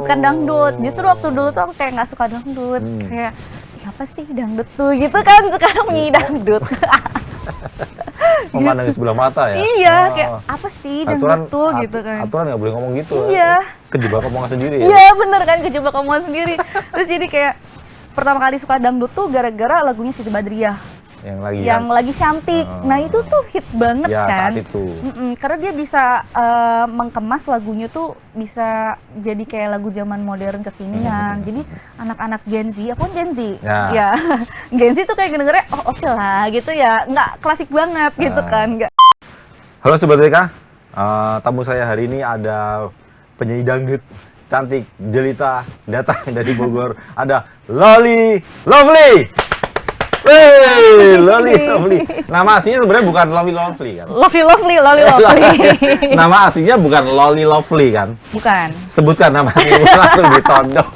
bukan dangdut. Justru waktu dulu tuh aku kayak nggak suka dangdut. Kayak, apa sih dangdut tuh gitu kan, sekarang menyanyi dangdut. Memandang sebelah mata ya? Iya, kayak apa sih dangdut tuh gitu kan. Aturan nggak boleh ngomong gitu. Iya. Kejebak omongan sendiri ya? Iya bener kan, kejebak omongan sendiri. Terus jadi kayak, pertama kali suka dangdut tuh gara-gara lagunya Siti Badriah. Yang lagi cantik. Nah itu tuh hits banget ya, kan. Saat itu. Karena dia bisa mengemas lagunya tuh bisa jadi kayak lagu zaman modern kekinian. Jadi anak-anak Gen Z, aku kan Gen Z. Ya. Gen Z tuh kayak dengernya, oh oke lah gitu ya. Nggak klasik banget gitu kan. Nggak. Halo Sobat WK, tamu saya hari ini ada penyanyi dangdut cantik, jelita, datang dari Bogor. Ada Loli Lovely. Wey, Loli Lovely. Nama aslinya sebenarnya bukan Loli Lovely kan? Loli Lovely. Nama aslinya bukan Loli Lovely kan? Bukan. Sebutkan nama aslinya langsung ditodong.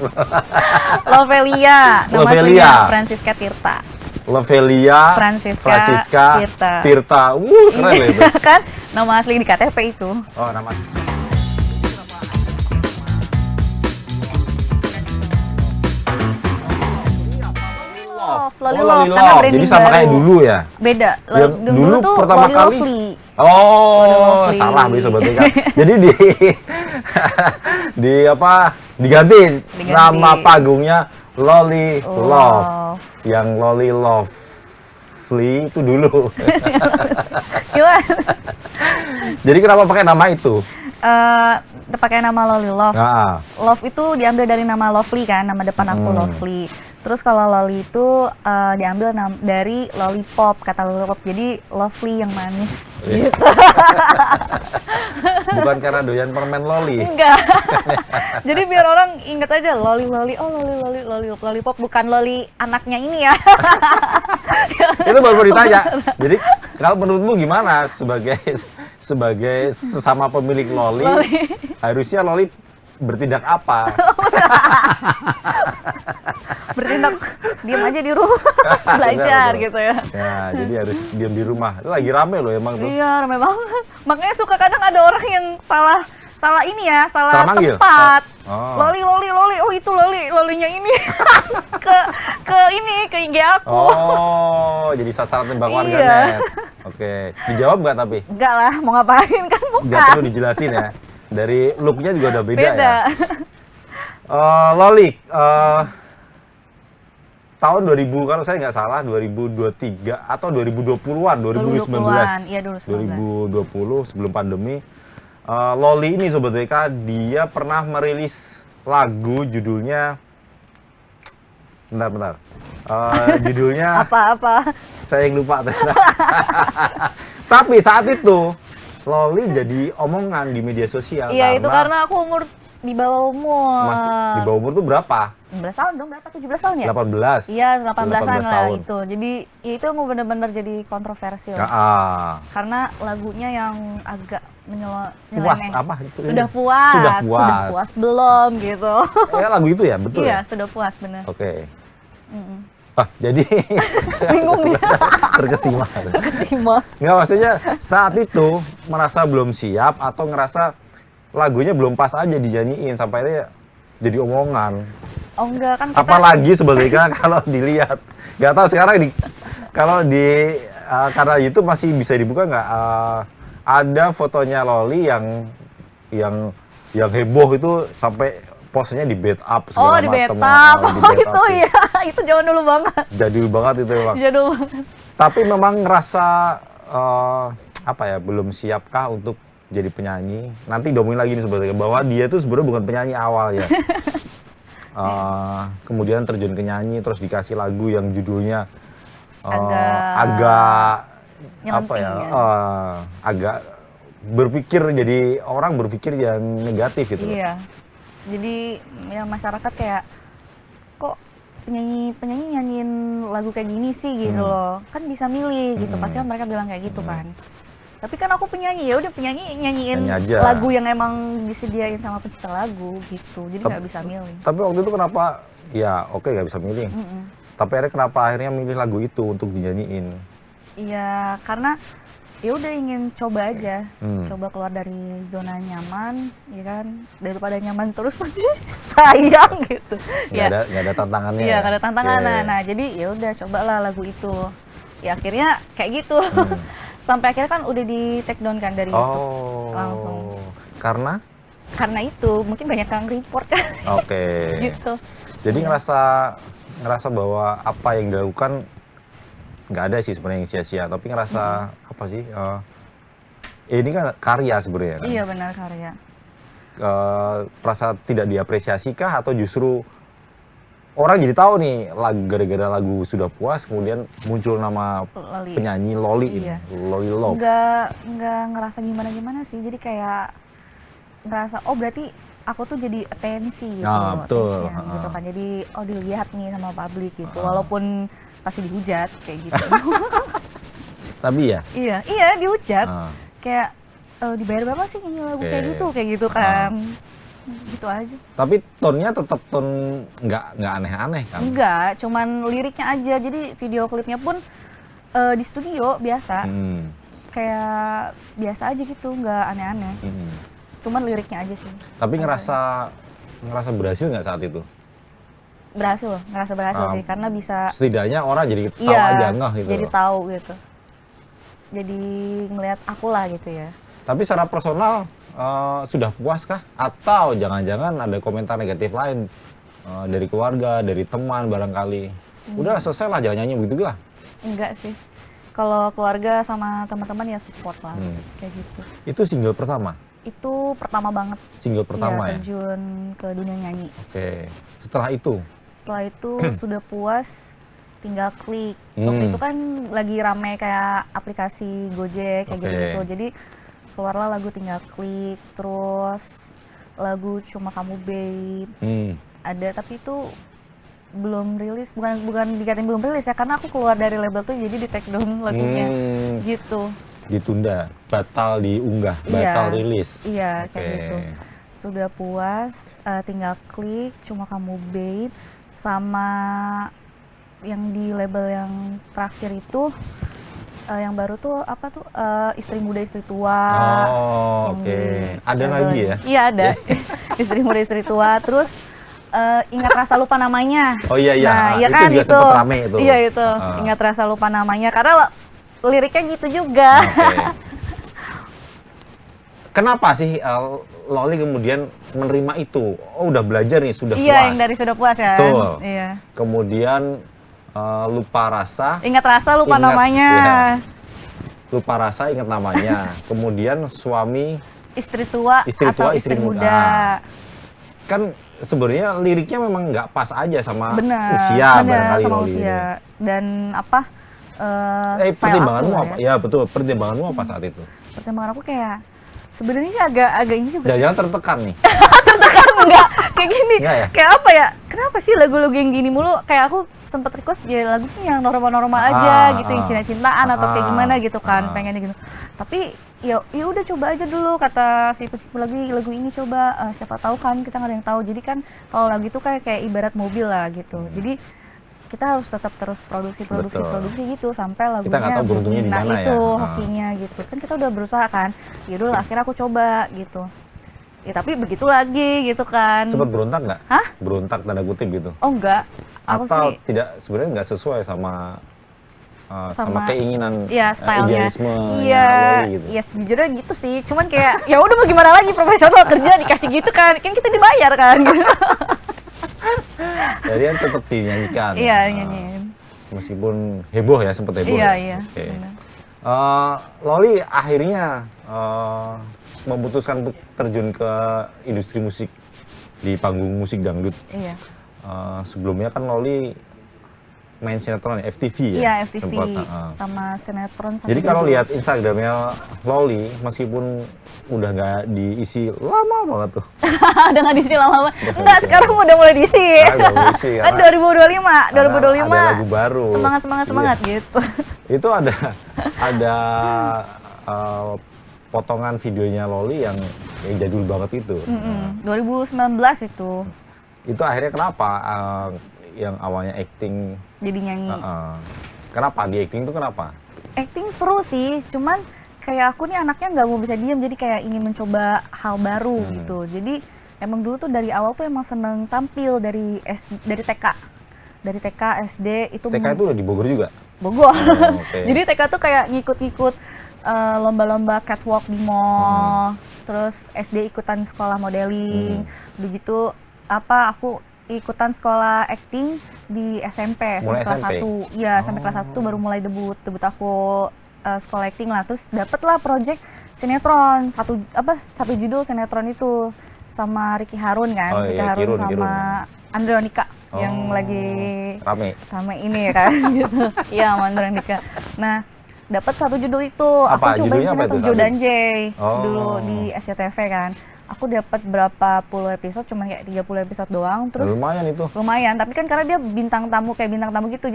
Lovelia. Nama aslinya Francisca Tirta. Lovelia Francisca Tirta. Keren ya itu. Kan nama asli di KTP itu. Oh, nama Loli Love. Jadi sama kayak dulu ya? Beda. Dulu tuh pertama Loli kali. Lovely. Oh, salah bisa berarti kan. Jadi diganti nama panggungnya Loli Love. Yang Loli Lovely itu dulu. Gimana? Jadi kenapa pakai nama itu? Pakai nama Loli Love. Nah. Love itu diambil dari nama Lovely kan, nama depan aku Lovely. Terus kalau Loli itu diambil dari lollipop, kata lollipop. Jadi lovely yang manis. Yes. Gitu. Bukan karena doyan permen loli. Enggak. Jadi biar orang inget aja loli. Oh loli lollipop, bukan loli anaknya ini ya. Itu baru ditanya. Jadi kalau menurutmu gimana sebagai sesama pemilik loli. Harusnya loli bertindak apa? Bertindak diam aja di rumah, belajar gitu ya. Ya, jadi harus diam di rumah. Itu lagi rame loh emang tuh. Iya, rame banget. Makanya suka kadang ada orang yang salah ini ya, salah manggil? tempat. Oh. Loli. Oh itu lolinya ini. ke IG aku. Oh, jadi sasaran tembak warganet. Oke, dijawab nggak tapi? Enggak lah, mau ngapain kan bukan. Nggak perlu dijelasin ya. Dari looknya juga udah beda. Ya. Loli, tahun 2000 kalau saya nggak salah 2023 atau 2020-an, 2019. Iya, 2020 sebelum pandemi. Loli ini Sobat WK, dia pernah merilis lagu judulnya bentar. Judulnya apa? Saya yang lupa ternyata. Tapi saat itu Loli jadi omongan di media sosial. Iya, itu karena aku di bawah umur. Masih di bawah umur tuh berapa? 16 tahun dong, berapa? 17 tahun ya? 18. Iya, 18-an lah tahun. itu. Jadi itu mau benar-benar jadi kontroversial. Karena lagunya yang agak puas apa itu? Sudah puas belum gitu. Ya lagu itu ya, betul. Iya, ya? sudah puas benar. Oke. Jadi bingung dia. Terkesima. Nggak, maksudnya saat itu merasa belum siap atau ngerasa lagunya belum pas aja dinyanyiin sampai dia jadi omongan. Oh enggak kan kita... Apalagi sebenarnya kalau dilihat, nggak tahu sekarang karena YouTube masih bisa dibuka nggak? Ada fotonya Loli yang heboh itu sampai posenya di bed up segala macam. Di bed up. Itu ya, itu zaman dulu banget. Jadul banget itu memang. Jadul banget. Tapi memang ngerasa belum siapkah untuk jadi penyanyi? Nanti domongin lagi nih sebenarnya bahwa dia tuh sebenarnya bukan penyanyi awal ya. Kemudian terjun ke nyanyi, terus dikasih lagu yang judulnya agak agak jadi orang berpikir yang negatif gitu. Iya. Jadi ya masyarakat kayak kok penyanyi nyanyiin lagu kayak gini sih gitu loh. Kan bisa milih gitu. Pasti kan mereka bilang kayak gitu kan. Tapi kan aku penyanyi, ya udah nyanyiin lagu yang emang disediain sama pencipta lagu gitu. Jadi nggak bisa milih. Tapi waktu itu kenapa? Ya oke nggak bisa milih. Tapi kenapa akhirnya milih lagu itu untuk dinyanyiin? Iya, karena ya udah ingin coba aja, coba keluar dari zona nyaman, ya kan, daripada nyaman terus nanti sayang gitu. Nggak ada tantangannya. Iya, nggak ada tantangan. Oke. Nah, jadi ya udah cobalah lagu itu. Ya akhirnya kayak gitu. Sampai akhirnya kan udah di take down kan dari YouTube langsung. Karena itu mungkin banyak yang report kan. oke. Gitu. Jadi ngerasa bahwa apa yang dilakukan nggak ada sih sebenarnya yang sia-sia, tapi ngerasa apa sih? Ini kan karya sebenarnya kan. Iya benar, karya. Merasa tidak diapresiasi kah, atau justru orang jadi tahu nih gara-gara lagu Sudah Puas kemudian muncul nama Loli. penyanyi Loli ini, Iya. Loli Love. Nggak ngerasa gimana sih, jadi kayak ngerasa oh berarti aku tuh jadi atensi gitu, Betul. attention gitu kan, jadi oh dilihat nih sama publik gitu, walaupun pasti dihujat kayak gitu. Tapi ya. iya dihujat, Ah. kayak dibayar berapa sih nyanyi lagu Oke. kayak gitu kan, gitu aja. Tapi tone-nya tetap tone nggak aneh-aneh kan? Enggak, cuman liriknya aja, jadi video klipnya pun di studio biasa, kayak biasa aja gitu, nggak aneh-aneh. Cuman liriknya aja sih. Tapi ngerasa berhasil nggak saat itu? Ngerasa berhasil sih, karena bisa Setidaknya orang jadi tahu iya, aja ngeh gitu. jadi tahu gitu. Jadi ngelihat aku lah gitu ya. Tapi secara personal sudah puas kah? Atau jangan-jangan ada komentar negatif lain dari keluarga, dari teman barangkali? Udah selesai lah, jangan nyanyi begitu lah. Enggak sih. Kalau keluarga sama teman-teman ya support lah, kayak gitu. Itu single pertama? Itu pertama banget. Single pertama ya? Terjun ke dunia nyanyi. Oke. Setelah itu? Setelah itu sudah puas, tinggal klik. Waktu itu kan lagi rame kayak aplikasi Gojek kayak gitu. Jadi keluarlah lagu Tinggal Klik, terus lagu Cuma Kamu Babe. Ada, tapi itu belum rilis, bukan dikatain belum rilis ya, karena aku keluar dari label tuh jadi di take down lagunya gitu. Ditunda, batal diunggah, batal rilis. Iya, kayak gitu. Sudah puas, Tinggal Klik, Cuma Kamu Babe, sama yang di label yang terakhir itu yang baru tuh apa tuh, Istri Muda Istri Tua. Oh, oke. Ada lagi ya? Iya ada. Istri Muda Istri Tua, terus Ingat Rasa Lupa Namanya. Oh iya iya. Nah, ya itu kan juga itu. sempat rame itu. Iya itu. Ingat Rasa Lupa Namanya, karena liriknya gitu juga. Oke. Kenapa sih Loli kemudian menerima itu? Oh, udah belajar nih, sudah puas. Iya, yang dari Sudah Puas ya. Betul. Iya. Kemudian lupa rasa. Ingat Rasa Lupa Namanya. Ya. Lupa rasa, ingat namanya. Kemudian suami, Istri tua, Istri tua, atau istri istri muda. muda. Kan sebenarnya liriknya memang nggak pas aja sama Benar, usia barangkali sama Loli ini. usia. Dan apa? Style Pertimbanganmu aku lah apa? ya. Ya betul, pertimbanganmu apa saat itu? Pertimbangan aku kayak sebenarnya sih agak ini juga. Jangan-jangan tertekan nih. Enggak, kayak gini. Enggak ya? Kayak apa ya? Kenapa sih lagu-lagu yang gini mulu? Kayak aku sempet request ya lagunya yang normal-normal aja gitu, yang cinta-cintaan atau kayak gimana gitu kan, pengennya gitu. Tapi ya udah coba aja dulu, kata si pencipta lagu ini, coba siapa tahu kan, kita nggak ada yang tahu. Jadi kan kalau lagu itu kayak ibarat mobil lah gitu. Jadi kita harus tetap terus produksi gitu sampai lagunya Kita nggak tahu beruntungnya di mana ya. itu hokinya gitu kan, kita udah berusaha kan, ya udah akhirnya aku coba gitu ya, tapi begitu lagi gitu kan. Sempat berontak nggak? Hah? Berontak tanda kutip gitu? Oh enggak, aku Atau sih tidak, sebenarnya nggak sesuai sama keinginan ya stylenya, idealisme iya Loli gitu? iya sejujurnya gitu sih, cuman kayak ya udah mau gimana lagi, profesional kerja dikasih gitu kan kita dibayar kan gitu. Jadi kan tetap dinyanyikan. Iya nyanyiin. Meskipun heboh ya, sempat heboh. Iya ya? iya. Oke. Benar. Loli akhirnya memutuskan untuk terjun ke industri musik di panggung musik dangdut. Iya. Sebelumnya kan Loli main sinetron ya, FTV ya? Iya FTV sempat, sama sinetron. Jadi kalau lihat Instagramnya Loli, meskipun udah nggak diisi lama banget tuh. Udah nggak diisi lama-lama. Enggak, sekarang udah mulai diisi. Udah mulai diisi, Kan 2025 ada lagu baru. Semangat gitu. Itu ada potongan videonya Loli yang jadul banget itu. 2019 itu Itu akhirnya kenapa yang awalnya acting jadi nyanyi. kenapa di acting itu kenapa? Acting seru sih, cuman kayak aku nih anaknya nggak mau bisa diem, jadi kayak ingin mencoba hal baru gitu. Jadi emang dulu tuh dari awal tuh emang seneng tampil dari dari TK, SD itu. TK itu udah di Bogor juga? Bogor. Okay. Jadi TK tuh kayak ngikut-ngikut lomba-lomba catwalk di mall, terus SD ikutan sekolah modeling, begitu aku ikutan sekolah acting di SMP, mulai sampai kelas SMP? 1. Iya, sampai kelas 1 baru mulai debut aku sekolah acting lah. Terus dapet lah project sinetron, satu judul sinetron itu sama Ricky Harun kan, Ricky Harun sama Kirun. Andronika yang lagi rame ini kan gitu. Iya, sama Andronika. Nah, dapat satu judul itu, aku cobain sinetron Jodanjay dulu di SCTV kan. Aku dapat berapa puluh episode, cuman kayak 30 episode doang. Terus lumayan itu. Lumayan, tapi kan karena dia bintang tamu gitu.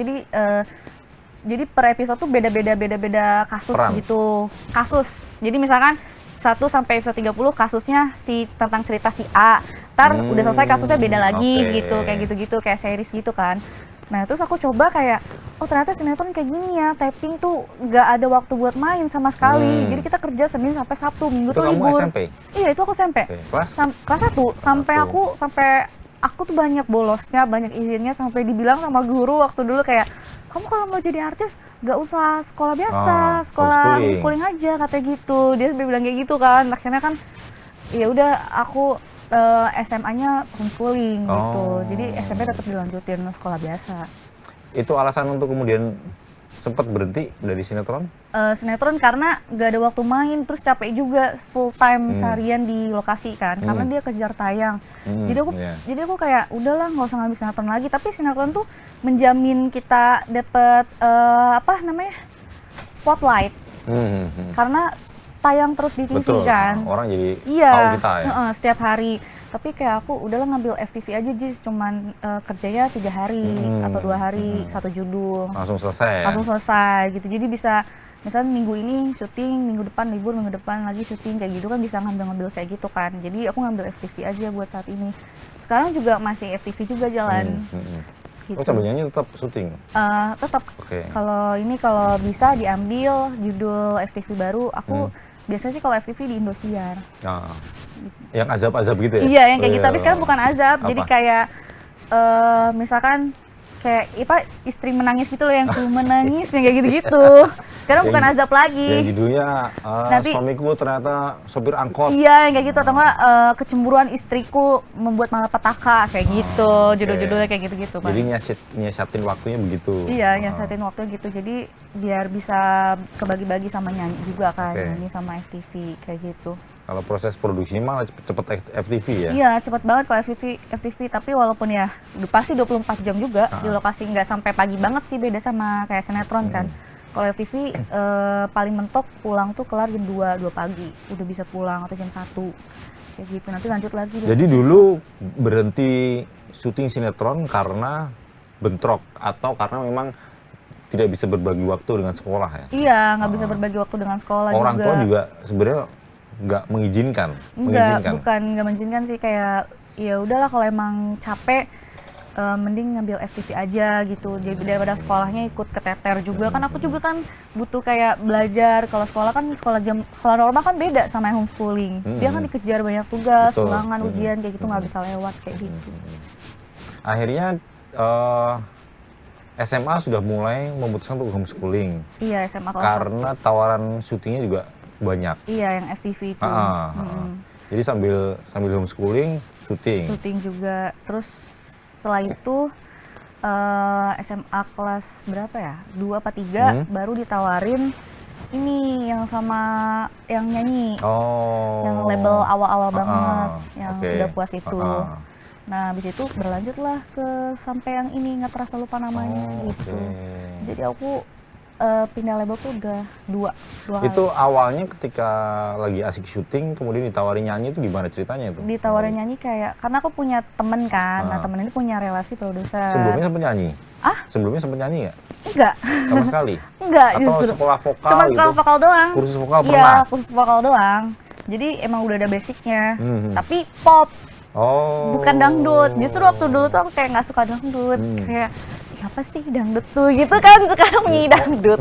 Jadi per episode tuh beda kasus gitu. Kasus. Jadi misalkan 1 sampai episode 30 kasusnya tentang cerita si A. Udah selesai kasusnya beda lagi gitu, kayak gitu-gitu, kayak series gitu kan. Nah, terus aku coba kayak, oh ternyata sinetron kayak gini ya, taping tuh nggak ada waktu buat main sama sekali. Jadi kita kerja Senin sampai Sabtu, Minggu tuh libur. SMP? Iya, itu aku SMP. Kelas 1 sampai aku tuh banyak bolosnya, banyak izinnya, sampai dibilang sama guru waktu dulu kayak, kamu kalau mau jadi artis nggak usah sekolah biasa, sekolah homeschooling aja katanya gitu. Dia bilang kayak gitu kan. Akhirnya kan ya udah aku SMA-nya homeschooling gitu. Jadi SMP tetap dilanjutin sekolah biasa. Itu alasan untuk kemudian sempat berhenti dari sinetron? Sinetron karena nggak ada waktu main, terus capek juga full time seharian di lokasi kan, karena dia kejar tayang. Jadi aku kayak udahlah nggak usah ngambil sinetron lagi. Tapi sinetron tuh menjamin kita dapet spotlight, karena tayang terus di TV. Betul, kan. Orang jadi tahu kita ya. Setiap hari. Tapi kayak aku udahlah ngambil FTV aja, cuman kerjanya 3 hari atau 2 hari, satu judul. Langsung selesai gitu. Jadi bisa misalnya minggu ini syuting, minggu depan libur, minggu depan lagi syuting, kayak gitu kan, bisa ngambil kayak gitu kan. Jadi aku ngambil FTV aja buat saat ini. Sekarang juga masih FTV juga jalan. Gitu. Oh, sambil nyanyi tetap syuting? Tetap. Kalau bisa diambil judul FTV baru, aku biasanya sih kalau FTV di Indosiar. Yang azab-azab gitu ya? Iya, yang kayak gitu. Tapi sekarang bukan azab, jadi kayak misalkan kayak istri menangis gitu loh, yang ku menangis, yang kayak gitu-gitu. Sekarang bukan azab lagi. Yang judulnya suamiku ternyata sopir angkot. Iya, yang kayak gitu. Atau enggak kecemburuan istriku membuat malapetaka, kayak gitu. Judul-judulnya kayak gitu-gitu. Jadi nyiasatin waktunya begitu? Iya, nyiasatin waktunya gitu. Jadi biar bisa kebagi-bagi sama nyanyi juga kan, nyanyi sama FTV, kayak gitu. Kalau proses produksinya malah cepet FTV ya? Iya, cepet banget kalau FTV. Tapi walaupun ya pasti 24 jam juga di lokasi, nggak sampai pagi banget sih, beda sama kayak sinetron kan. Kalau FTV paling mentok pulang tuh kelar jam 2 pagi. Udah bisa pulang, atau jam 1. Kayak gitu, nanti lanjut lagi. Jadi dulu berhenti syuting sinetron karena bentrok atau karena memang tidak bisa berbagi waktu dengan sekolah ya? Iya, nggak bisa berbagi waktu dengan sekolah juga. Orang tua juga sebenarnya nggak mengizinkan? Bukan nggak mengizinkan sih, kayak ya udahlah kalau emang capek mending ngambil FTV aja gitu. Jadi daripada sekolahnya ikut keteter juga kan, aku juga kan butuh kayak belajar. Kalau sekolah kan sekolah normal kan beda sama yang homeschooling. Dia kan dikejar banyak tugas, ulangan, ujian kayak gitu, nggak bisa lewat kayak gitu. Akhirnya SMA sudah mulai memutuskan untuk homeschooling. Iya, SMA kelas 1. Karena tawaran syutingnya juga banyak. Iya, yang FTV itu. Jadi sambil homeschooling, syuting juga. Terus setelah itu SMA kelas berapa ya? 2 apa 3 baru ditawarin ini yang sama yang nyanyi. Yang label awal-awal banget, yang sudah puas itu. Nah, habis itu berlanjutlah ke sampai yang ini, nggak terasa lupa namanya gitu. Jadi aku pindah label tuh udah dua itu kali. Awalnya ketika lagi asik syuting kemudian ditawarin nyanyi itu gimana ceritanya itu? Ditawarin nyanyi kayak, karena aku punya temen kan, nah temen ini punya relasi produser. Sebelumnya sempat nyanyi? Sebelumnya sempat nyanyi nggak? Enggak. Sama sekali? Enggak, atau justru sekolah vokal cuma sekolah vokal doang. Kursus vokal pernah? Iya, kursus vokal doang. Jadi emang udah ada basicnya, tapi pop. Bukan dangdut. Justru waktu dulu tuh aku kayak nggak suka dangdut. Kayak apa sih dangdut tuh gitu kan, sekarang menyanyi dangdut.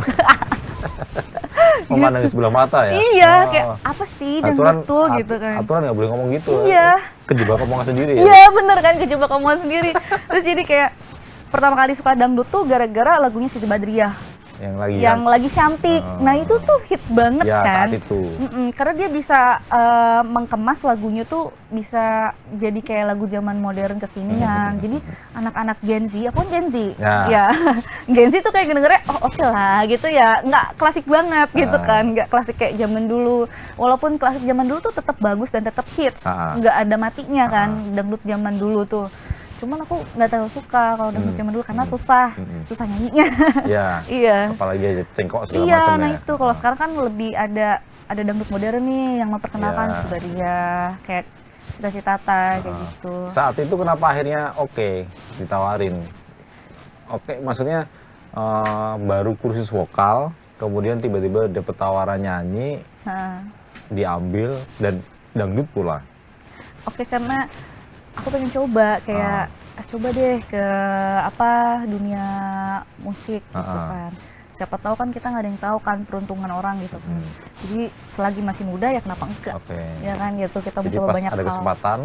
memandang di sebelah mata ya. Iya, Oh. kayak apa sih dangdut tuh gitu kan. Aturan nggak boleh ngomong gitu. Iya. Kejebak omongan sendiri ya. Iya bener kan, kejebak omongan sendiri. Terus jadi kayak pertama kali suka dangdut tuh gara-gara lagunya Siti Badriah yang lagi cantik. Nah itu tuh hits banget ya, kan. saat itu. Karena dia bisa mengkemas lagunya tuh bisa jadi kayak lagu zaman modern kekinian. Jadi anak-anak Gen Z, aku kan Gen Z, ya Gen Z tuh kayak dengernya oh oke lah gitu ya, nggak klasik banget gitu kan, nggak klasik kayak zaman dulu. Walaupun klasik zaman dulu tuh tetap bagus dan tetap hits, nggak ada matinya kan dangdut zaman dulu tuh. Cuman aku nggak terlalu suka kalau dangdut zaman dulu karena susah nyanyinya. Iya. Iya. Apalagi aja cengkok segala iya, macam nah ya. itu kalau sekarang kan lebih ada dangdut modern nih yang memperkenalkan Siti Badriah, kayak Cita-Citata kayak gitu. Saat itu kenapa akhirnya ditawarin? Maksudnya baru kursus vokal, kemudian tiba-tiba dapet tawaran nyanyi, diambil dan dangdut pula. Karena aku pengen coba kayak coba deh ke dunia musik gitu kan. Siapa tahu kan kita nggak ada yang tahu kan peruntungan orang gitu kan. Jadi selagi masih muda ya kenapa enggak? Ya kan gitu, kita mencoba banyak hal. Jadi pas ada kesempatan,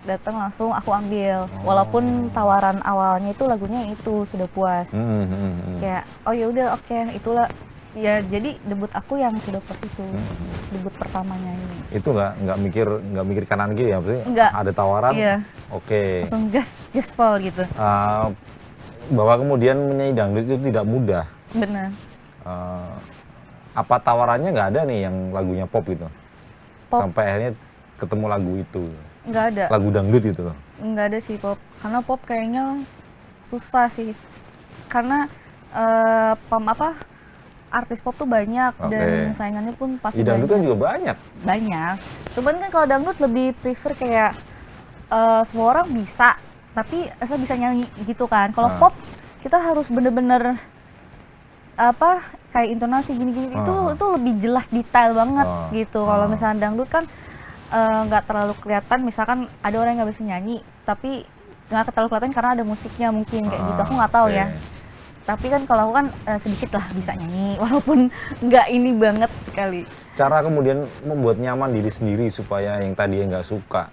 datang langsung aku ambil. Walaupun tawaran awalnya itu lagunya itu sudah puas. Kayak oh ya udah itulah. Ya jadi debut aku yang sudah pas itu, debut pertamanya ini. Itu nggak mikir kanan kiri ya, maksudnya nggak. ada tawaran, langsung gaspol gitu. Bahwa kemudian menyanyi dangdut itu tidak mudah. Benar. Apa tawarannya nggak ada nih yang lagunya pop gitu? Pop. Sampai akhirnya ketemu lagu itu. Nggak ada. Lagu dangdut itu loh. Nggak ada sih pop, karena pop kayaknya susah sih. Karena artis pop tuh banyak dan saingannya pun pasti banyak. Dangdut kan juga banyak. Banyak. Cuman kan kalau dangdut lebih prefer kayak semua orang bisa, tapi asal bisa nyanyi gitu kan. Kalau pop kita harus bener-bener kayak intonasi gini-gini itu lebih jelas detail banget gitu. Kalau misalnya dangdut kan nggak terlalu kelihatan. Misalkan ada orang yang nggak bisa nyanyi, tapi nggak terlalu kelihatan karena ada musiknya mungkin kayak gitu. Aku nggak tahu ya. Tapi kan kalau aku kan sedikit lah bisa nyanyi, walaupun nggak ini banget kali. Cara kemudian membuat nyaman diri sendiri supaya yang tadi nggak suka.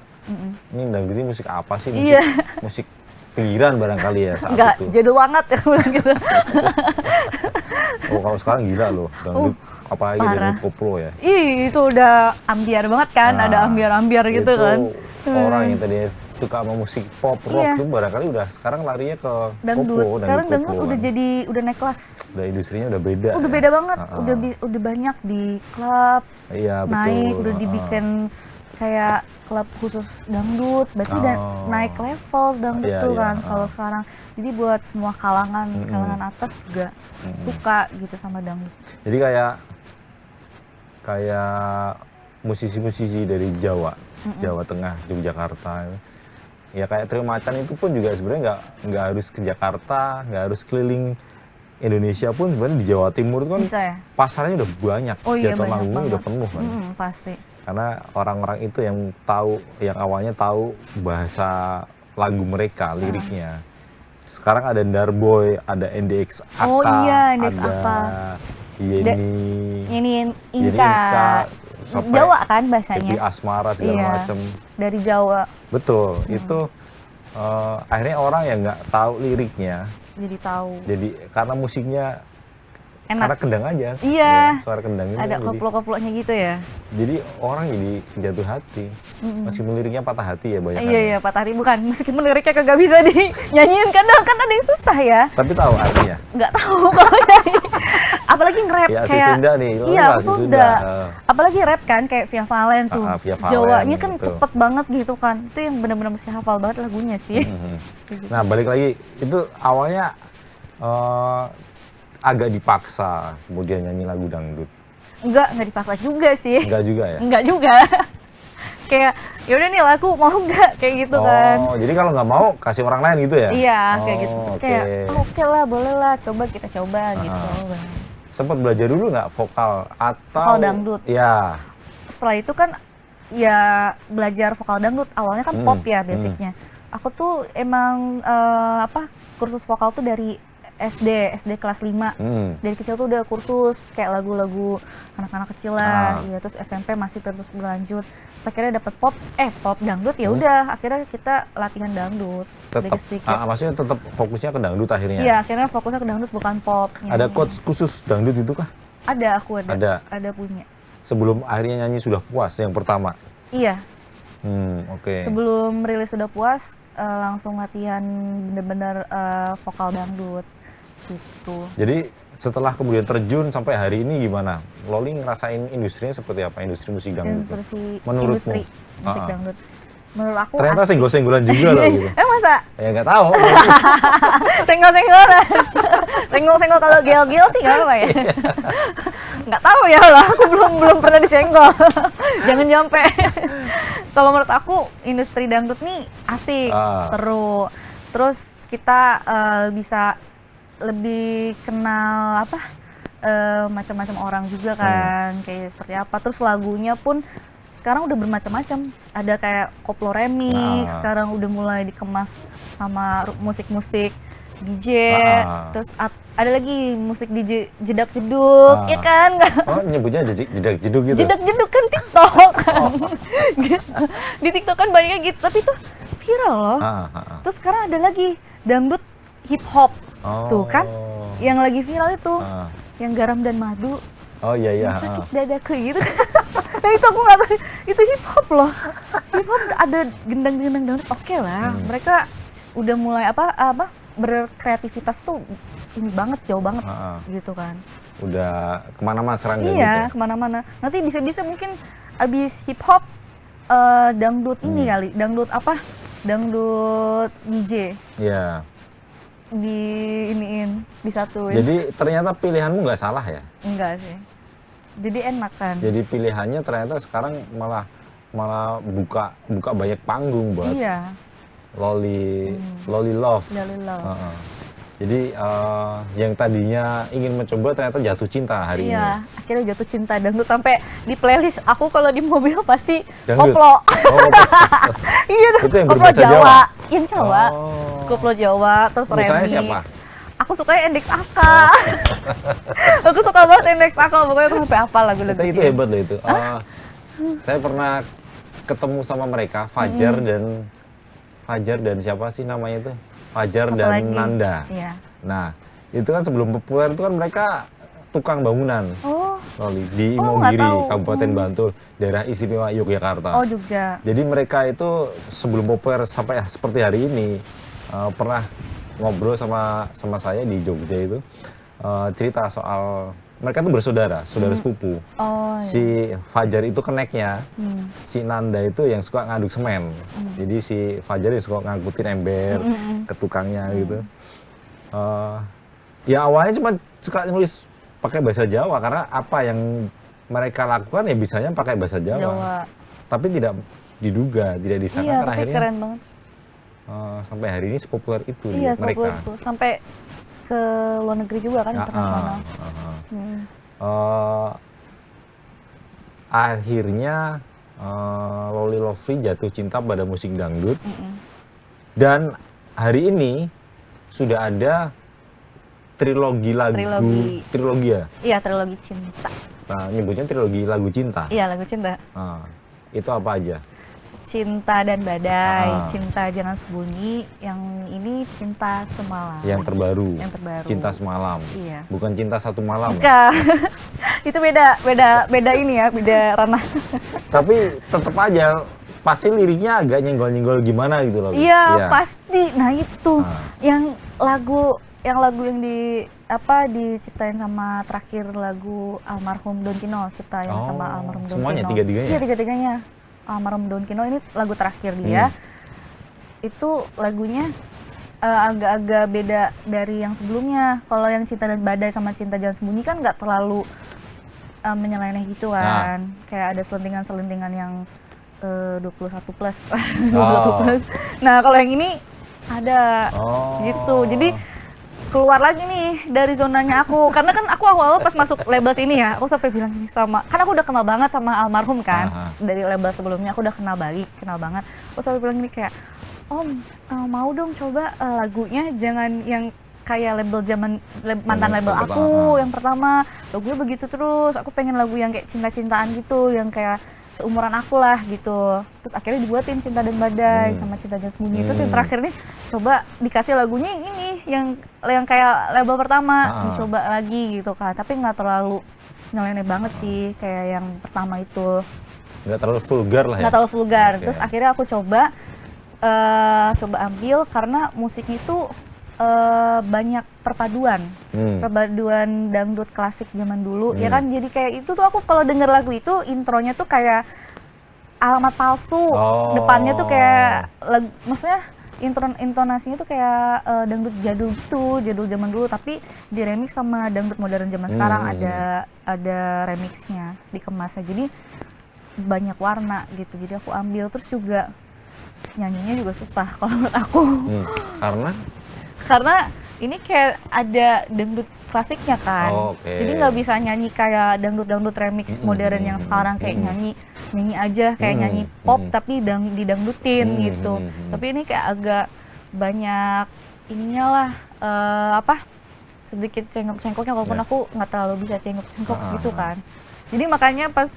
Ini dangdut ini musik apa sih? Musik pinggiran barangkali ya saat nggak, itu. jadul banget ya bilang gitu. Kalau sekarang gila loh, dangdut apalagi dangdut koplo ya. Itu udah ambiar banget kan, ada ambiar-ambiar gitu kan. Orang yang tadi suka sama musik pop rock itu barangkali udah sekarang larinya ke dangdut. Sekarang dangdut kan. udah naik kelas. Udah industrinya udah beda. Udah beda banget. Udah banyak di klub. Iya, naik, betul. udah dibikin kayak klub khusus dangdut. Berarti udah naik level dangdut tuh kan kalau sekarang. Jadi buat semua kalangan atas juga suka gitu sama dangdut. Jadi kayak musisi-musisi dari Jawa, Jawa Tengah, Yogyakarta. Ya kayak Trio Macan itu pun juga sebenarnya nggak harus ke Jakarta, nggak harus keliling Indonesia pun sebenarnya di Jawa Timur kan bisa ya? Pasarnya udah banyak, jadwal manggungnya udah penuh kan. Pasti. Karena orang-orang itu yang awalnya tahu bahasa lagu mereka, liriknya. Sekarang ada Darboy, ada NDX AK, NDX AK. ada Yeni Inka. Jawa kan bahasanya. Happy Asmara segala macem. Dari Jawa. Betul, itu akhirnya orang yang nggak tahu liriknya. Jadi tahu. Jadi karena musiknya enak. Karena kendang aja. Iya. Ya, suara kendang itu. Ada koplo-koplonya gitu ya. Jadi orang jadi jatuh hati. Meskipun liriknya patah hati ya banyak. Iya, patah hati bukan. Meskipun liriknya kagak bisa dinyanyiin kadang kan ada yang susah ya. Tapi tahu artinya? Nggak tahu kalau nyanyi. Apalagi nge-rap ya, kayak Sunda nih. Iya, Sunda. Apalagi rap kan kayak Via Valen tuh. Via Valen, Jawanya kan gitu. Cepet banget gitu kan. Itu yang benar-benar mesti hafal banget lagunya sih. Nah, balik lagi itu awalnya agak dipaksa kemudian nyanyi lagu dangdut. Enggak dipaksa juga sih. Enggak juga ya? Enggak juga. Kayak yaudah nih lagu mau nggak kayak gitu kan. Oh, jadi kalau nggak mau kasih orang lain gitu ya? Iya, kayak gitu. Terus kayak oke lah, boleh lah, kita coba gitu. Sempat belajar dulu nggak vokal atau vokal dangdut? Iya. Setelah itu kan ya belajar vokal dangdut. Awalnya kan pop ya basicnya. Aku tuh emang kursus vokal tuh dari SD kelas 5. Dari kecil tuh udah kursus kayak lagu-lagu anak-anak kecil lah. Iya, terus SMP masih terus berlanjut. Terus akhirnya dapet pop dangdut, ya udah akhirnya kita latihan dangdut sedikit-sedikit. Maksudnya tetap fokusnya ke dangdut akhirnya? Iya, akhirnya fokusnya ke dangdut bukan pop. Ada coach khusus dangdut itu kah? Ada, aku ada punya. Sebelum akhirnya nyanyi sudah puas yang pertama? Iya. Oke. Sebelum rilis sudah puas, langsung latihan bener-bener vokal dangdut gitu. Jadi setelah kemudian terjun sampai hari ini gimana? Loli ngerasain industrinya seperti apa? Industri musik dangdut? Industri musik dangdut. Menurut aku ternyata senggol-senggolan juga loh gitu. Masa? Ya nggak tahu. Senggol-senggolan. Senggol-senggol kalau gel-gel sih nggak apa ya. Nggak tahu ya lah, aku belum pernah disenggol. Jangan nyampe. Kalau menurut aku industri dangdut nih asik, seru. Terus kita bisa lebih kenal macam-macam orang juga kan, kayak seperti apa. Terus lagunya pun sekarang udah bermacam-macam. Ada kayak koplo remix, sekarang udah mulai dikemas sama musik-musik DJ. Terus ada lagi musik DJ jedak-jeduk, ya kan? Oh, nyebutnya jedak-jeduk gitu? Jedak-jeduk kan TikTok. Di TikTok kan banyaknya gitu, tapi itu viral loh. Terus sekarang ada lagi dangdut hip hop. Tuh kan, yang lagi viral itu, yang garam dan madu. Oh iya. Sakit dadaku gitu. Nah itu aku nggak tahu, itu hip hop loh. Hip hop ada gendang-gendang dangdut, oke lah. Mereka udah mulai berkreativitas tuh ini banget, jauh banget gitu kan. Udah kemana-mana sekarang gitu. Iya, kemana-mana. Nanti bisa-bisa mungkin abis hip hop dangdut ini kali, dangdut DJ. Iya. Disatuin. Jadi ternyata pilihanmu nggak salah ya? Enggak sih. Jadi enak kan. Jadi pilihannya ternyata sekarang malah buka banyak panggung buat Loli Love. Loli Love. Jadi yang tadinya ingin mencoba ternyata jatuh cinta hari ini. Iya, akhirnya jatuh cinta dangdut sampai di playlist aku kalau di mobil pasti koplo. Iya, itu yang koplo berbahasa Jawa. Yang Jawa. Koplo Jawa, terus remix. Siapa? Aku sukanya Endeks Aka. Aku suka banget Endeks Aka, pokoknya aku sampai hafal lagu-lagu. Itu hebat loh itu. Saya pernah ketemu sama mereka, Fajar dan siapa sih namanya itu? Fajar dan Nanda. Iya. Nah, itu kan sebelum populer itu kan mereka tukang bangunan. Loli di Imogiri, Kabupaten Bantul, daerah istimewa Yogyakarta. Oh, Jogja. Jadi mereka itu sebelum populer sampai seperti hari ini pernah ngobrol sama saya di Jogja itu cerita soal mereka tuh saudara sepupu. Si Fajar itu keneknya, si Nanda itu yang suka ngaduk semen. Jadi si Fajar yang suka ngangkutin ember ke tukangnya gitu. Ya awalnya cuma suka nulis pakai bahasa Jawa karena apa yang mereka lakukan ya bisanya pakai bahasa Jawa. Tapi tidak diduga, tidak disangka tapi akhirnya. Keren banget. Sampai hari ini sepopuler itu mereka. Itu. Sampai ke luar negeri juga kan, internasional. Akhirnya Loli Lovely jatuh cinta pada musik dangdut. Dan hari ini sudah ada trilogi ya? Iya, trilogi cinta. Nah, nyebutnya trilogi lagu cinta? Iya, lagu cinta. Itu apa aja? Cinta dan Badai, Cinta Jangan Sembunyi, yang ini Cinta Semalam. Yang terbaru. Cinta Semalam. Iya. Bukan Cinta Satu Malam. Bukan. Itu beda ini ya, beda ranah. Tapi tetap aja pasti liriknya agak nyenggol-nyenggol gimana gitu loh. Iya, pasti. Nah, itu yang lagu yang diciptain sama terakhir lagu almarhum Don Kino, ciptain sama almarhum Don Kino. Semuanya tiga-tiganya? Iya, tiga-tiganya. Almarhum Don Kino ini lagu terakhir dia. Itu lagunya agak-agak beda dari yang sebelumnya. Kalau yang Cinta dan Badai sama Cinta Jangan Sembunyi kan nggak terlalu menyeleneh gitu kan. Kayak ada selentingan-selentingan yang 21 plus. 21 plus. Nah, kalau yang ini ada gitu. Jadi keluar lagi nih dari zonanya aku, karena kan aku awal pas masuk label sini ya, aku sampai bilang gini kan aku udah kenal banget sama almarhum kan, dari label sebelumnya aku udah kenal banget, aku sampai bilang gini kayak, Om mau dong coba lagunya jangan yang kayak mantan label pertama. aku yang pertama, lagunya begitu terus. Aku pengen lagu yang kayak cinta-cintaan gitu, yang kayak seumuran aku lah gitu. Terus akhirnya dibuatin Cinta dan Badai sama Cinta dan Sembunyi. Terus yang terakhir nih coba dikasih lagunya ini yang kayak label pertama, dicoba lagi gitu kan. Tapi nggak terlalu nyeleneh banget sih kayak yang pertama itu. Nggak terlalu vulgar lah ya? Nggak terlalu vulgar. Oke. Terus akhirnya aku coba ambil karena musiknya itu banyak perpaduan dangdut klasik zaman dulu ya kan, jadi kayak itu tuh aku kalau denger lagu itu intronya tuh kayak Alamat Palsu, depannya tuh kayak maksudnya intonasinya tuh kayak dangdut jadul gitu, jadul zaman dulu tapi diremix sama dangdut modern zaman sekarang, ada remixnya dikemasnya, jadi banyak warna gitu, jadi aku ambil. Terus juga nyanyinya juga susah kalau menurut aku. Karena ini kayak ada dangdut klasiknya kan, jadi nggak bisa nyanyi kayak dangdut remix modern yang sekarang kayak nyanyi aja kayak nyanyi pop tapi didangdutin gitu. Tapi ini kayak agak banyak ininya lah, sedikit cengkok-cengkoknya, walaupun aku nggak terlalu bisa cengkok-cengkok gitu kan. Jadi makanya pas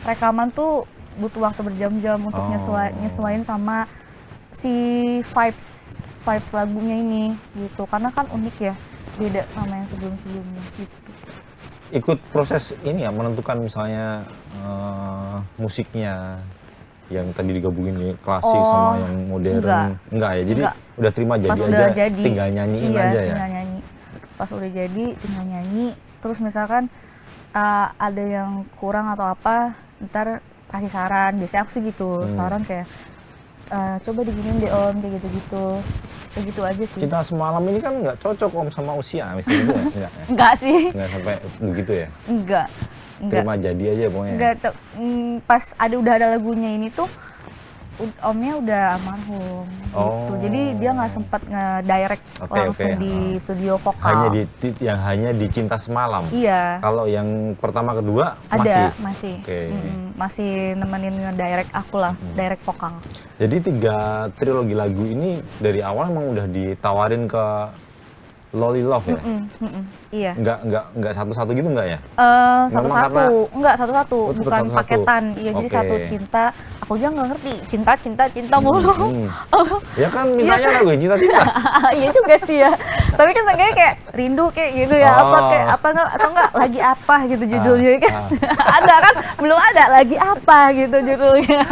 rekaman tuh butuh waktu berjam-jam untuk nyesuaiin sama si vibes lagunya ini gitu, karena kan unik ya, beda sama yang sebelum-sebelumnya gitu. Ikut proses ini ya, menentukan misalnya musiknya yang tadi digabungin klasik sama yang modern? Enggak ya, jadi udah terima jadi aja, tinggal nyanyiin aja ya? Tinggal nyanyi. Pas udah jadi tinggal nyanyi, terus misalkan ada yang kurang atau apa, ntar kasih saran, biasanya aku sih gitu, saran kayak coba diginiin deh Om, kayak gitu aja sih. Cinta Semalam ini kan nggak cocok Om sama usia, misalnya gitu ya? Enggak ya? Enggak sih. Nggak sampai begitu ya? Enggak. Terima jadi aja pokoknya? Enggak, pas udah ada lagunya ini tuh, Omnya udah almarhum gitu, jadi dia nggak sempat nge-direct langsung di studio vokal. Hanya di Cinta Semalam? Iya. Kalau yang pertama kedua masih. Okay. Masih nemenin nge-direct aku lah, direct vokal. Jadi 3 trilogi lagu ini dari awal emang udah ditawarin ke Loli Love ya? Iya. Nggak satu-satu gitu nggak ya? Satu-satu, enggak satu-satu, bukan satu-satu. paketan. Iya, jadi satu cinta. Aku aja nggak ngerti, cinta mulu. Ya kan mintanya lagu cinta-cinta. Iya juga sih ya. Tapi kan seenggaknya kayak rindu kayak gitu ya, atau enggak lagi apa gitu judulnya kan. Ada kan, belum ada lagi apa gitu judulnya.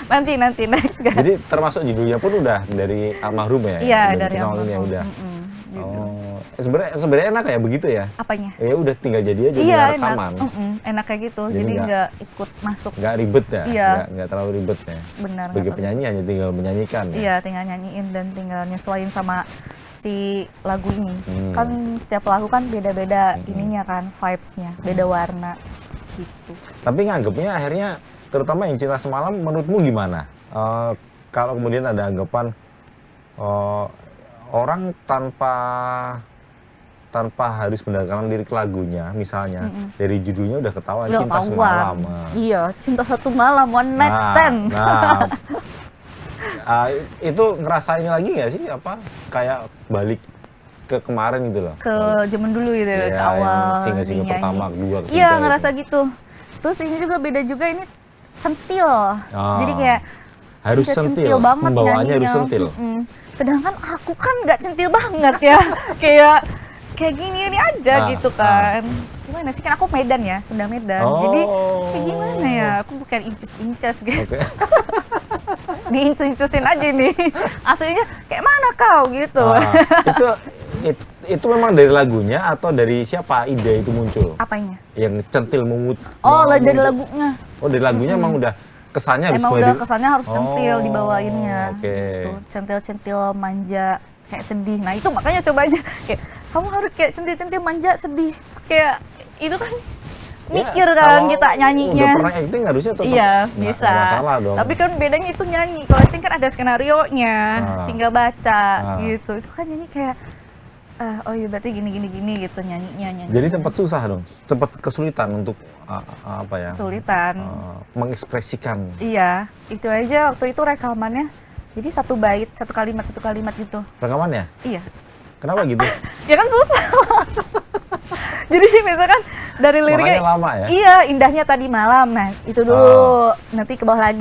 Nanti next kan. Jadi termasuk judulnya pun udah dari almarhum ya? Iya, dari almarhum. Ya udah. Sebenarnya enak ya begitu ya? Apanya? Ya udah tinggal jadi aja, iya, rekaman. Enak kayak gitu, jadi nggak ikut masuk. Nggak ribet ya? Iya. Nggak terlalu ribet ya? Benar. Sebagai penyanyi hanya tinggal menyanyikan ya? Iya, tinggal nyanyiin dan tinggal nyesuaiin sama si lagu ini. Kan setiap lagu kan beda-beda ininya kan, vibes-nya, beda warna gitu. Tapi nganggepnya akhirnya, terutama yang Cinta Semalam, menurutmu gimana? Kalau kemudian ada anggapan orang tanpa harus mendengarkan lirik lagunya, misalnya dari judulnya udah ketahuan Cinta Semalam. Iya, Cinta Satu Malam, one night stand. Itu ngerasain lagi nggak sih, kayak balik ke kemarin gitu loh? Ke zaman dulu gitu, ke awal single pertama, kedua, ketiga. Iya, ngerasa gitu. Terus ini juga beda juga, ini centil. Jadi kayak harus centil banget pembawaannya, harus nyanyinya. centil. Sedangkan aku kan nggak centil banget ya. kayak gini aja gitu kan. Gimana sih, kan aku Medan ya, Sunda Medan. Jadi kayak gimana ya, aku bukan inces gitu. Okay. Diinces-incesin aja nih. Aslinya kayak mana kau gitu. Itu memang dari lagunya atau dari siapa ide itu muncul? Apanya? Yang centil dari lagunya. Oh, dari lagunya emang udah kesannya harus centil dibawainnya. Okay. Gitu. Centil-centil manja kayak sedih. Nah, itu makanya coba aja kayak kamu harus kayak centil-centil manja sedih. Terus kayak itu kan mikir kan kita nyanyinya. Udah pernah acting harusnya tetap. Iya, bisa. Nggak masalah dong. Tapi kan bedanya itu nyanyi. Kalau acting kan ada skenarionya, tinggal baca gitu. Itu kan nyanyi kayak oh iya berarti gini gitu nyanyinya. Jadi sempat susah dong, sempat kesulitan untuk Sulitan. Mengekspresikan. Iya, itu aja waktu itu rekamannya Jadi satu bait, satu kalimat gitu. Rekamannya? Iya. Kenapa gitu? Ya kan susah. Jadi sih misalkan dari liriknya Makanya lama ya? Iya, indahnya tadi malam. Nah, itu dulu. Nanti ke bawah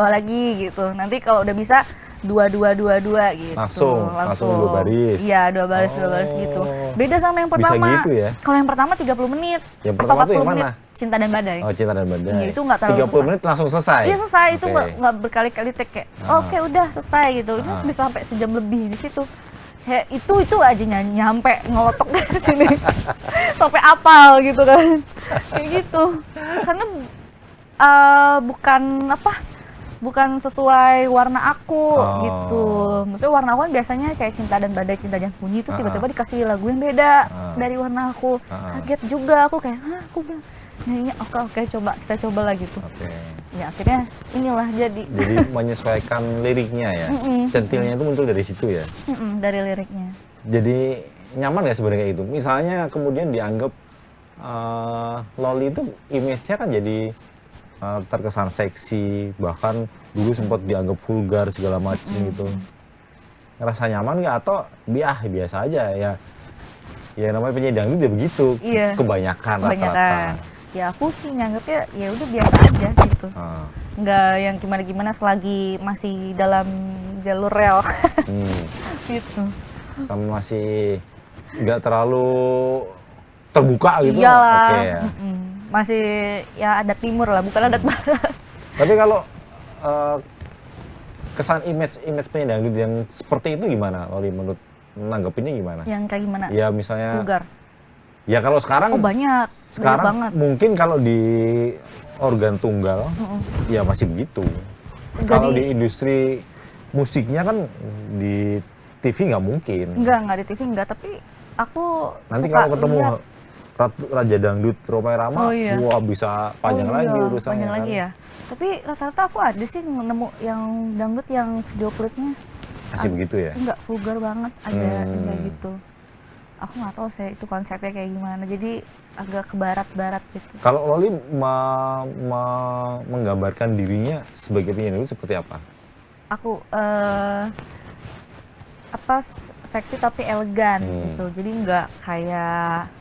lagi gitu. Nanti kalau udah bisa dua gitu. Langsung 2 baris. Iya, 2 baris gitu. Beda sama yang Bisa pertama. gitu ya? Kalau yang pertama 30 menit. Yang Apa pertama tuh yang 40 menit? mana? Cinta dan Badai. Oh, Cinta dan Badai. Iya, itu nggak terlalu 30 susah. menit langsung selesai? Iya selesai, itu Oke. nggak berkali-kali take kayak, oke udah selesai gitu. Itu Ah. bisa sampai sejam lebih di situ. Kayak itu aja nyampe ngelotok dari sini sampai apal gitu kan, kayak gitu. Karena bukan sesuai warna aku gitu. Maksudnya warna aku kan biasanya kayak Cinta dan Badai, Cinta Jangan Sembunyi, terus tiba-tiba dikasih lagu yang beda dari warna aku. Kaget juga aku kayak, hah, aku bilang nyanyinya oke kita coba lah gitu. Oke. Ya akhirnya inilah jadi menyesuaikan liriknya ya. Centilnya itu muncul dari situ ya. dari liriknya. Jadi nyaman nggak sebenarnya kayak itu? Misalnya kemudian dianggap Loli itu image-nya kan jadi terkesan seksi, bahkan dulu sempat dianggap vulgar segala macam gitu. Ngerasa nyaman nggak atau biasa aja ya? Ya namanya penyanyi dangdut ya begitu. Iya. Kebanyakan rata-rata. Ya aku sih nganggapnya ya udah biasa aja gitu. Nggak yang gimana-gimana selagi masih dalam jalur rel. Gitu. Sama masih nggak terlalu terbuka gitu. Iyalah. Oke ya. Masih ya adat timur lah, bukan adat barat. Tapi kalau kesan image penyanyi dangdut yang seperti itu gimana, Loli, menurut nanggepinnya gimana? Yang kayak gimana? Ya misalnya Vulgar. ya kalau sekarang Banyak banget. mungkin kalau di organ tunggal ya masih begitu. Kalau di industri musiknya kan di TV nggak mungkin. Enggak di TV enggak, tapi aku Nanti suka kalau ketemu lihat. Raja Dangdut Romai Rama, wah bisa panjang lagi urusannya. Panjang lagi kan? ya. Tapi rata-rata aku ada sih nemu yang dangdut yang video klipnya Masih begitu ya? enggak vulgar banget, ada yang kayak gitu. Aku nggak tahu sih itu konsepnya kayak gimana. Jadi agak ke barat-barat gitu. Kalau Loli menggambarkan dirinya sebagai penyanyi dangdut seperti apa? Aku seksi tapi elegan gitu. Jadi nggak kayak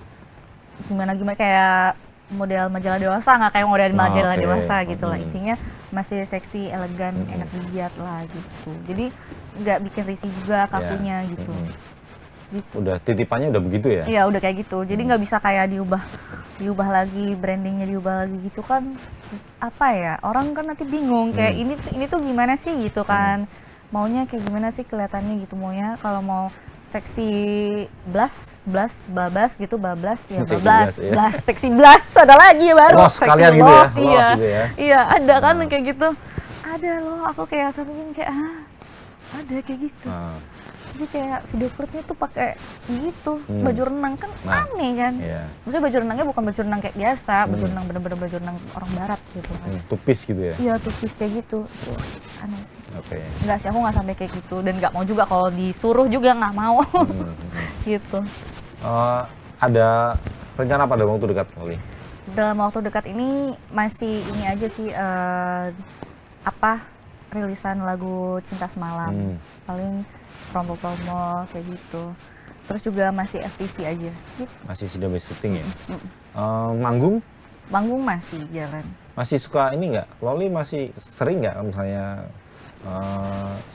gimana kayak model majalah dewasa, nggak kayak model majalah dewasa gitu lah. Intinya masih seksi, elegan, enak dilihat lah gitu. Jadi nggak bikin risih juga kakunya gitu. Gitu. Udah titipannya udah begitu ya? Iya udah kayak gitu. Jadi nggak bisa kayak diubah lagi, brandingnya diubah lagi gitu kan. Apa ya, orang kan nanti bingung kayak ini tuh gimana sih gitu kan. Maunya kayak gimana sih kelihatannya gitu, maunya kalau mau seksi babas gitu, bablas ya bablas, seksi blas ada lagi ya baru Los seksi kalian gitu ya? los, Los iya. gitu ya? Iya ada kan kayak gitu, ada loh. Aku kayak sering kayak ada kayak gitu. Jadi kayak video klipnya tuh pakai gitu baju renang kan aneh kan. Maksudnya baju renangnya bukan baju renang kayak biasa, baju renang bener-bener baju renang orang barat gitu kan. Tupis gitu ya? Iya tupis kayak gitu. Aneh sih. Oke. Enggak sih, aku nggak sampai kayak gitu dan nggak mau juga, kalau disuruh juga nggak mau. Gitu. Ada rencana pada waktu dekat, Loli? Dalam waktu dekat ini masih ini aja sih rilisan lagu Cinta Semalam. Paling promo-promo kayak gitu. Terus juga masih FTV aja. Gitu. Masih sudah syuting ya? Manggung? Manggung masih jalan. Masih suka ini nggak? Loli masih sering nggak misalnya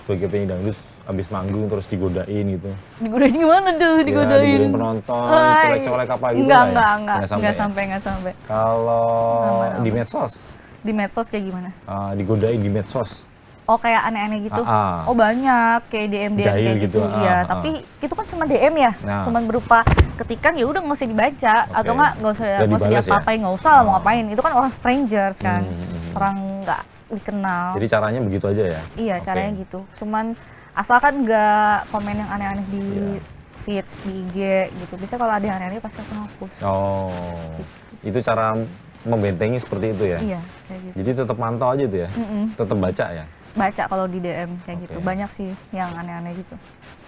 sebagai penyanyi dangdut abis manggung terus digodain gitu? Digodain gimana tuh? Digodain penonton, colek-colek apa gitu? Nggak sampai. Kalau di medsos? Di medsos kayak gimana? Digodain di medsos. Oh kayak aneh-aneh gitu? Oh banyak, kayak DM kayak gitu. Iya, tapi itu kan cuma DM ya, cuma berupa ketikan, ya udah nggak usah dibaca, atau nggak usah diapa-apain, nggak usah lah mau ngapain. Itu kan orang strangers kan, orang nggak dikenal. Jadi caranya begitu aja ya? Iya, caranya gitu. Cuman asalkan nggak komen yang aneh-aneh di feeds, di IG gitu. Biasanya kalau ada yang aneh-aneh pasti aku hapus. Oh, itu cara membentengi seperti itu ya? Iya, kayak gitu. Jadi tetap mantau aja tuh ya? Tetap baca ya? Baca kalau di DM kayak gitu. Banyak sih yang aneh-aneh gitu.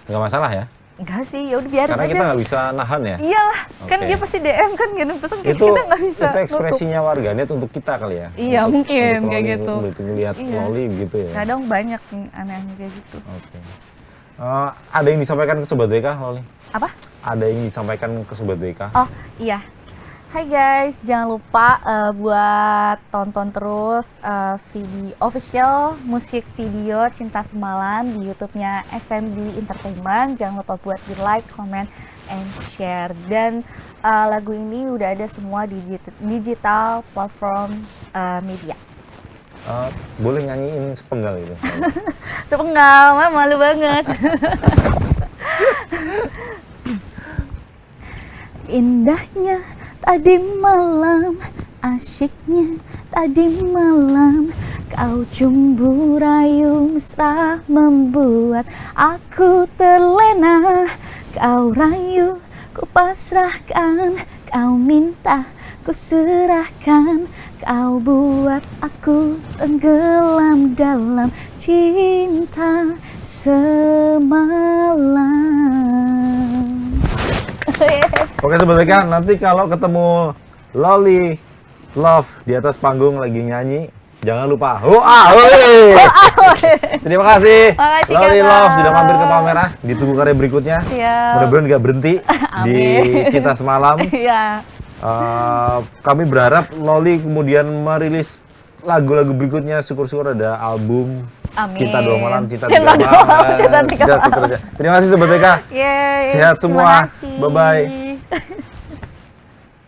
Nggak masalah ya? Enggak sih, ya udah biarin Karena aja. kita nggak bisa nahan ya. Iyalah, kan Oke. dia pasti DM kan ngirim pesan kayak Itu kita nggak bisa itu nutup. ekspresinya warganet untuk kita kali ya. Iya, mungkin kayak Loli, gitu. Untuk ngelihat Iya. Loli gitu ya. Kadang banyak yang aneh-aneh kayak gitu. Oke. Ada yang disampaikan ke Sobat BK, Loli? Apa? Ada yang disampaikan ke Sobat BK? Oh iya, hai guys, jangan lupa buat tonton terus video official musik video Cinta Semalam di YouTube-nya SMD Entertainment. Jangan lupa buat di like, comment, and share. Dan lagu ini udah ada semua di digital platform media. Boleh nyanyiin sepenggal itu? Sepenggal, mah malu banget. Indahnya tadi malam, asyiknya tadi malam, kau cumbu rayu mesra membuat aku terlena. Kau rayu, ku pasrahkan, kau minta, ku serahkan. Kau buat aku tenggelam dalam cinta semalam. Oke Sobat BK, nanti kalau ketemu Loli Love di atas panggung lagi nyanyi, jangan lupa Terima kasih Makasih, Loli Kakak. Love sudah mampir ke Palmerah. Ditunggu karya berikutnya. Siap. Mudah-mudahan nggak berhenti di Amin. Cinta Semalam. Iya. Kami berharap Loli kemudian merilis lagu-lagu berikutnya. Syukur-syukur ada album Amin. Cinta Dua Malam, Cinta Cinta Tiga Dua Malam, Malam. Cinta Tiga Malam. Terima kasih Sobat BK. Yeay. Sehat semua. Terima kasih. Bye-bye.